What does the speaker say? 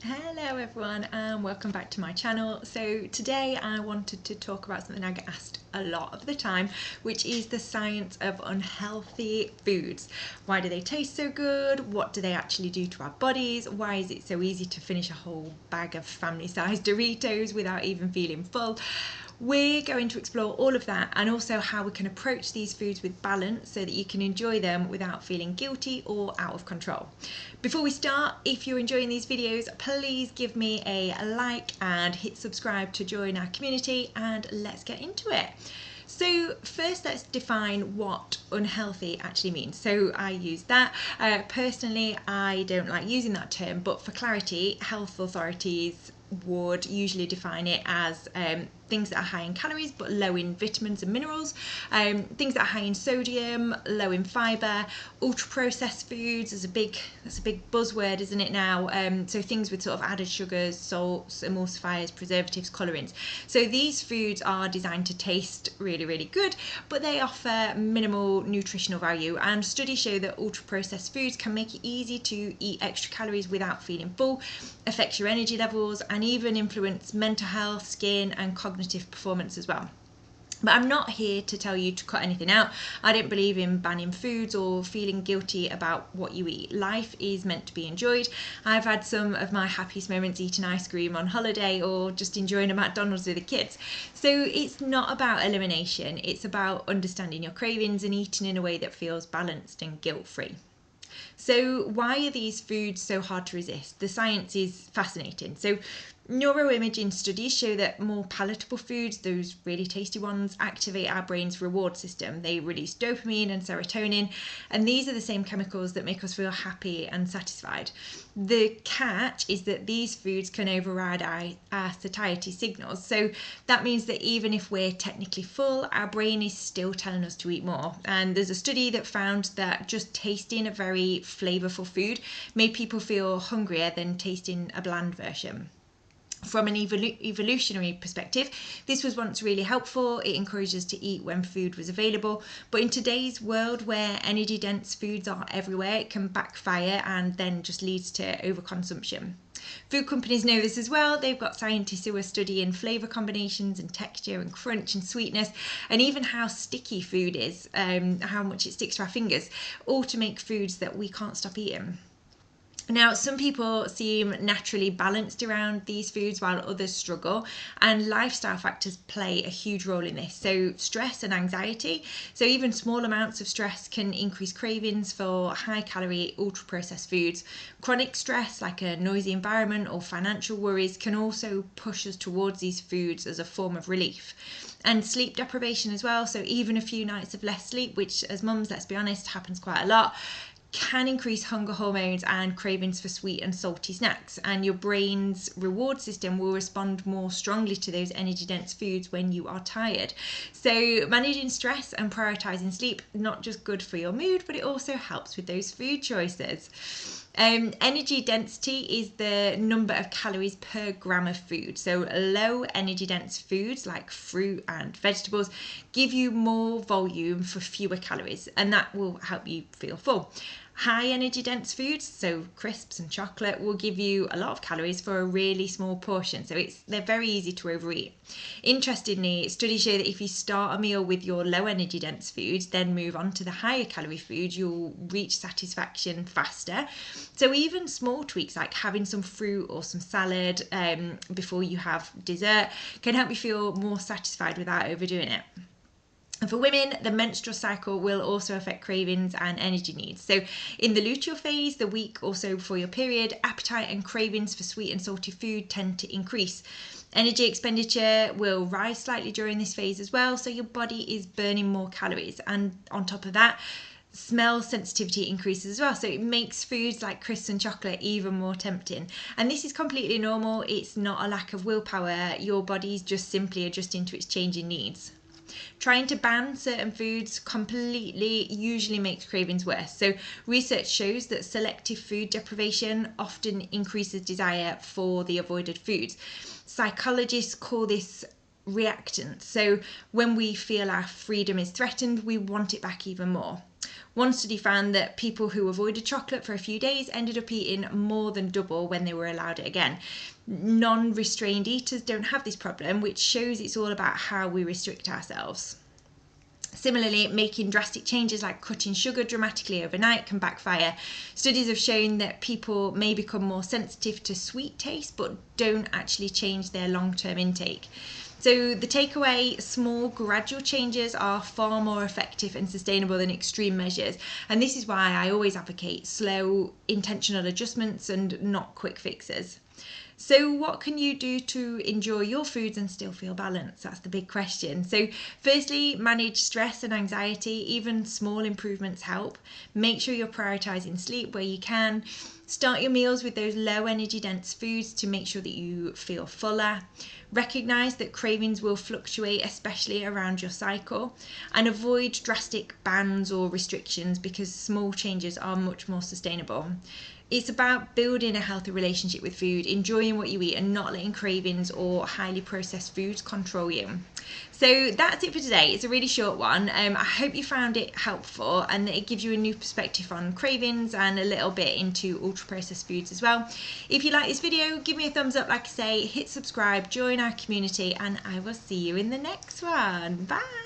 Hello everyone and welcome back to my channel. So today I wanted to talk about something I get asked a lot of the time, which is the science of unhealthy foods. Why do they taste so good? What do they actually do to our bodies? Why is it so easy to finish a whole bag of family-sized Doritos without even feeling full? We're going to explore all of that and also how we can approach these foods with balance so that you can enjoy them without feeling guilty or out of control. Before we start, if you're enjoying these videos, please give me a like and hit subscribe to join our community, and let's get into it. So first, let's define what unhealthy actually means. So I use that. Personally, I don't like using that term, but for clarity, health authorities would usually define it as things that are high in calories but low in vitamins and minerals, things that are high in sodium, low in fibre. Ultra processed foods is that's a big buzzword, isn't it now? So things with sort of added sugars, salts, emulsifiers, preservatives, colourings. So these foods are designed to taste really good, but they offer minimal nutritional value, and studies show that ultra processed foods can make it easy to eat extra calories without feeling full, affect your energy levels, and even influence mental health, skin and cognitive performance as well. But I'm not here to tell you to cut anything out. I don't believe in banning foods or feeling guilty about what you eat. Life is meant to be enjoyed. I've had some of my happiest moments eating ice cream on holiday or just enjoying a McDonald's with the kids. So it's not about elimination, it's about understanding your cravings and eating in a way that feels balanced and guilt-free. So why are these foods so hard to resist? The science is fascinating. So neuroimaging studies show that more palatable foods, those really tasty ones, activate our brain's reward system. They release dopamine and serotonin, and these are the same chemicals that make us feel happy and satisfied. The catch is that these foods can override our satiety signals. So that means that even if we're technically full, our brain is still telling us to eat more. And there's a study that found that just tasting a very flavourful food made people feel hungrier than tasting a bland version. From an evolutionary perspective, this was once really helpful. It encouraged us to eat when food was available. But in today's world where energy-dense foods are everywhere, it can backfire and then just leads to overconsumption. Food companies know this as well. They've got scientists who are studying flavour combinations and texture and crunch and sweetness, and even how sticky food is, how much it sticks to our fingers, all to make foods that we can't stop eating. Now, some people seem naturally balanced around these foods while others struggle, and lifestyle factors play a huge role in this. So stress and anxiety, so even small amounts of stress can increase cravings for high calorie ultra processed foods. Chronic stress like a noisy environment or financial worries can also push us towards these foods as a form of relief. And sleep deprivation as well, so even a few nights of less sleep, which as mums, let's be honest, happens quite a lot, can increase hunger hormones and cravings for sweet and salty snacks, and your brain's reward system will respond more strongly to those energy dense foods when you are tired. So managing stress and prioritizing sleep, not just good for your mood, but it also helps with those food choices. Energy density is the number of calories per gram of food. So low energy dense foods like fruit and vegetables give you more volume for fewer calories, and that will help you feel full. High energy dense foods, so crisps and chocolate, will give you a lot of calories for a really small portion, so they're very easy to overeat. Interestingly, studies show that if you start a meal with your low energy dense foods, then move on to the higher calorie foods, you'll reach satisfaction faster. So even small tweaks like having some fruit or some salad before you have dessert can help you feel more satisfied without overdoing it. And for women, the menstrual cycle will also affect cravings and energy needs. So in the luteal phase, the week or so before your period, appetite and cravings for sweet and salty food tend to increase. Energy expenditure will rise slightly during this phase as well, so your body is burning more calories. And on top of that, smell sensitivity increases as well, so it makes foods like crisps and chocolate even more tempting. And this is completely normal. It's not a lack of willpower. Your body's just simply adjusting to its changing needs. Trying to ban certain foods completely usually makes cravings worse. So research shows that selective food deprivation often increases desire for the avoided foods. Psychologists call this reactance. So when we feel our freedom is threatened, we want it back even more. One study found that people who avoided chocolate for a few days ended up eating more than double when they were allowed it again. Non-restrained eaters don't have this problem, which shows it's all about how we restrict ourselves. Similarly, making drastic changes like cutting sugar dramatically overnight can backfire. Studies have shown that people may become more sensitive to sweet taste but don't actually change their long-term intake. So the takeaway, small gradual changes are far more effective and sustainable than extreme measures. And this is why I always advocate slow, intentional adjustments and not quick fixes. So what can you do to enjoy your foods and still feel balanced? That's the big question. So firstly, manage stress and anxiety. Even small improvements help. Make sure you're prioritizing sleep where you can. Start your meals with those low energy dense foods to make sure that you feel fuller. Recognize that cravings will fluctuate, especially around your cycle, and avoid drastic bans or restrictions because small changes are much more sustainable. It's about building a healthy relationship with food, enjoying what you eat and not letting cravings or highly processed foods control you. So that's it for today. It's a really short one. I hope you found it helpful and that it gives you a new perspective on cravings and a little bit into ultra processed foods as well. If you like this video, give me a thumbs up, like I say, hit subscribe, join our community, and I will see you in the next one. Bye.